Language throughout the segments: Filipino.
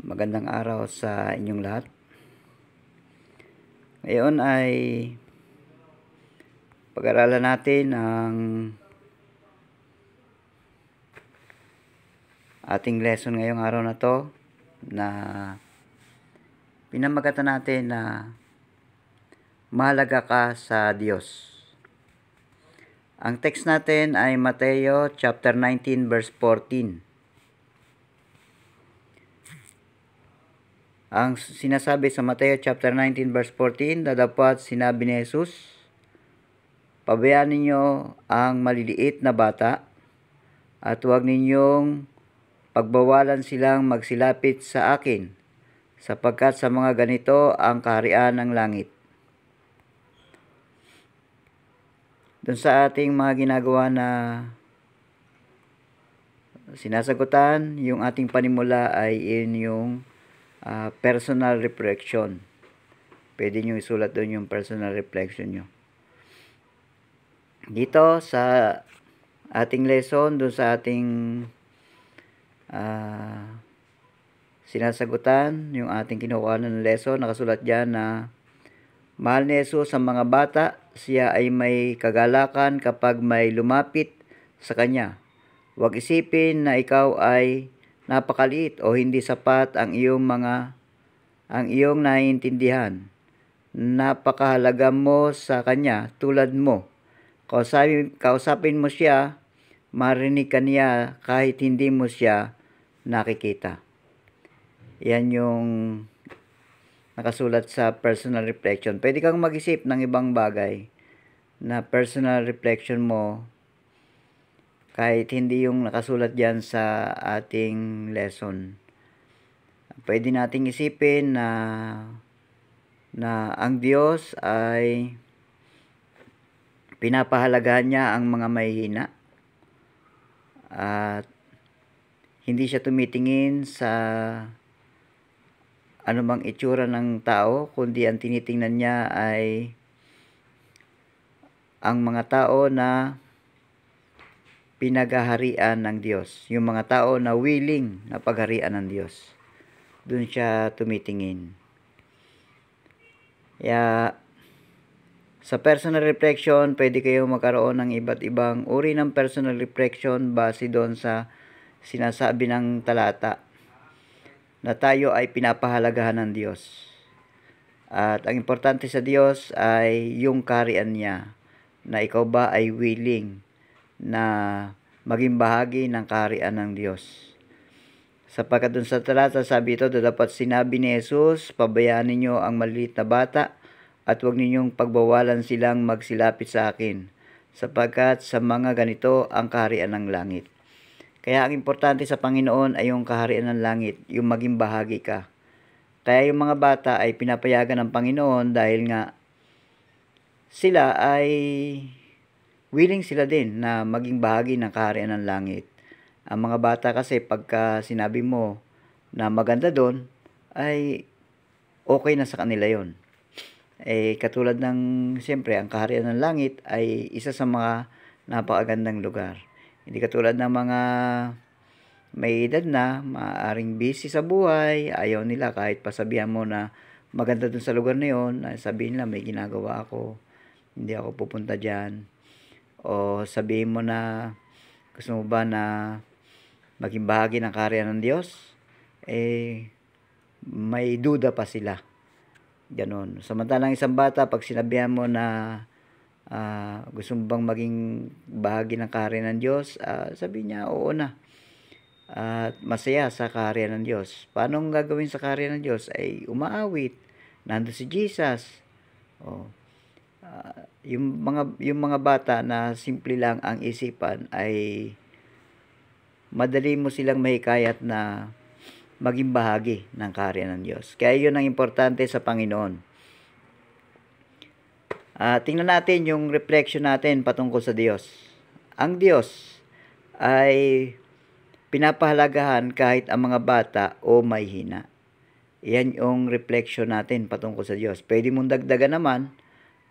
Magandang araw sa inyong lahat. Ngayon ay pag-aralan natin ang ating lesson ngayong araw na to na pinamagatan natin na mahalaga ka sa Diyos. Ang text natin ay Mateo chapter 19 verse 14. Ang sinasabi sa Mateo chapter 19 verse 14, dapat sinabi ni Jesus, pabayaan ninyo ang maliliit na bata at huwag ninyong pagbawalan silang magsilapit sa akin, sapagkat sa mga ganito ang kaharian ng langit. Doon sa ating mga ginagawa na sinasagutan, yung ating panimula ay yung personal reflection. Pwede nyo isulat doon yung personal reflection nyo. Dito sa ating lesson, doon sa ating sinasagutan, yung ating kinukuha ng lesson, nakasulat dyan na mahal ni Jesus sa mga bata, siya ay may kagalakan kapag may lumapit sa kanya. Huwag isipin na ikaw ay napakaliit o hindi sapat ang iyong naiintindihan. Napakahalaga mo sa kanya tulad mo. Kausapin mo siya, marinig ka niya kahit hindi mo siya nakikita. Yan yung nakasulat sa personal reflection. Pwede kang mag-isip ng ibang bagay na personal reflection mo kahit hindi yung nakasulat dyan sa ating lesson. Pwede nating isipin na ang Diyos ay pinapahalagahan niya ang mga mahihina at hindi siya tumitingin sa anumang itsura ng tao, kundi ang tinitingnan niya ay ang mga tao na pinaghaharian ng Diyos. Yung mga tao na willing na pagharian ng Diyos. Doon siya tumitingin. Kaya sa personal reflection, pwede kayo magkaroon ng iba't ibang uri ng personal reflection base doon sa sinasabi ng talata na tayo ay pinapahalagahan ng Diyos. At ang importante sa Diyos ay yung kaharian niya, na ikaw ba ay willing na maging bahagi ng kaharian ng Diyos. Sapagkat dun sa talata sabi ito, dapat sinabi ni Jesus, pabayaan ninyo ang maliliit na bata at huwag ninyong pagbawalan silang magsilapit sa akin, sapagkat sa mga ganito ang kaharian ng langit. Kaya ang importante sa Panginoon ay yung kaharian ng langit, yung maging bahagi ka. Kaya yung mga bata ay pinapayagan ng Panginoon dahil nga sila ay willing sila din na maging bahagi ng kaharian ng langit. Ang mga bata kasi pagka sinabi mo na maganda doon, ay okay na sa kanila yon. Katulad ng, siyempre, ang kaharian ng langit ay isa sa mga napakagandang lugar. Hindi katulad ng mga may edad na, maaaring busy sa buhay, ayaw nila kahit pasabihan mo na maganda dun sa lugar na yon, sabihin nila may ginagawa ako, hindi ako pupunta dyan. O sabihin mo na gusto mo ba na maging bahagi ng kaharian ng Diyos, may duda pa sila. Ganon. Samantalang isang bata, pag sinabihan mo na gusto mo bang maging bahagi ng kaharian ng Diyos, sabi niya, oo na. At masaya sa kaharian ng Diyos. Paano ang gagawin sa kaharian ng Diyos? Ay umaawit. Nandun si Jesus. Yung mga bata na simple lang ang isipan ay madali mo silang mahikayat na maging bahagi ng kaharian ng Diyos. Kaya yun ang importante sa Panginoon. Tingnan natin yung reflection natin patungkol sa Diyos. Ang Diyos ay pinapahalagahan kahit ang mga bata o may hina. Yan yung reflection natin patungkol sa Diyos. Pwede mong dagdagan naman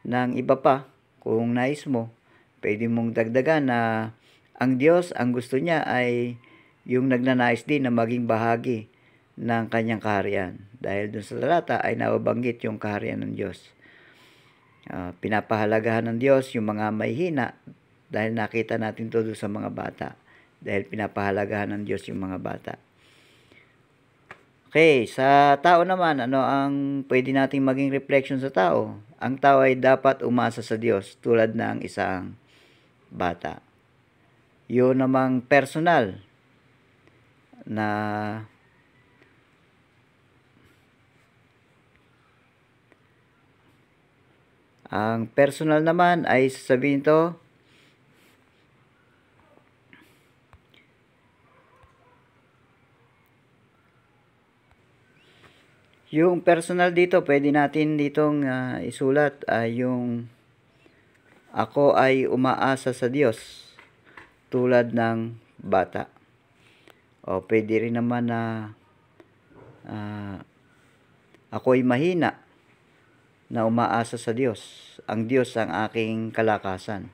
ng iba pa kung nais mo. Pwede mong dagdagan na ang Diyos, ang gusto niya ay yung nagnanais din na maging bahagi ng kanyang kaharian. Dahil dun sa talata ay nababanggit yung kaharian ng Diyos. Pinapahalagahan ng Diyos yung mga mahihina dahil nakita natin to sa mga bata. Dahil pinapahalagahan ng Diyos yung mga bata. Okay, sa tao naman, ano ang pwede nating maging reflection sa tao? Ang tao ay dapat umasa sa Diyos tulad ng isang bata. Yun namang personal na ang personal naman ay sasabihin to, yung personal dito, pwede natin ditong isulat yung ako ay umaasa sa Diyos tulad ng bata. O pwede rin naman na ako ay mahina na umaasa sa Diyos. Ang Diyos ang aking kalakasan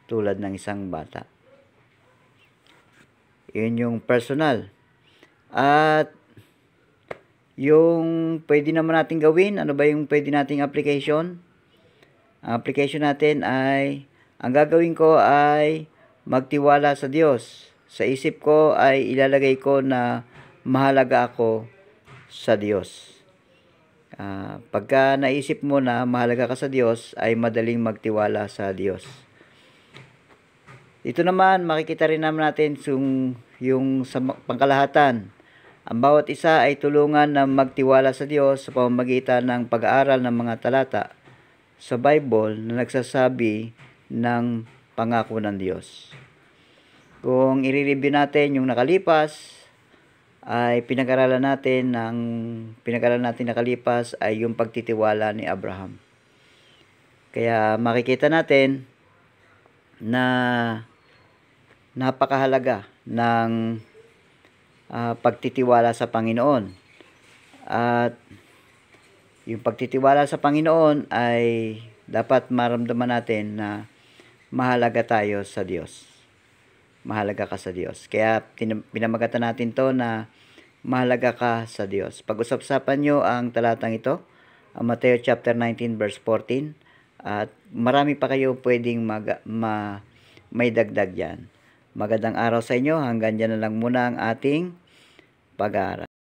tulad ng isang bata. Yun yung personal. At yung pwede naman natin gawin, ano ba yung pwede nating application? Ang application natin ay, ang gagawin ko ay magtiwala sa Diyos. Sa isip ko ay ilalagay ko na mahalaga ako sa Diyos. Pagka naisip mo na mahalaga ka sa Diyos, ay madaling magtiwala sa Diyos. Ito naman, makikita rin naman natin yung sa pangkalahatan. Ang bawat isa ay tulungan na magtiwala sa Diyos sa pamamagitan ng pag-aaral ng mga talata sa Bible na nagsasabi ng pangako ng Diyos. Kung i-review natin yung nakalipas, ay pinag-aralan natin nakalipas ay yung pagtitiwala ni Abraham. Kaya makikita natin na napakahalaga ng pagtitiwala sa Panginoon. At yung pagtitiwala sa Panginoon ay dapat maramdaman natin na mahalaga tayo sa Diyos. Mahalaga ka sa Diyos. Kaya pinamagatan natin to na mahalaga ka sa Diyos. Pag-usap-usapan nyo ang talatang ito, ang Mateo chapter 19 verse 14. At marami pa kayo pwedeng may dagdag yan. Magandang araw sa inyo. Hanggang dyan na lang muna ang ating pag-aaral.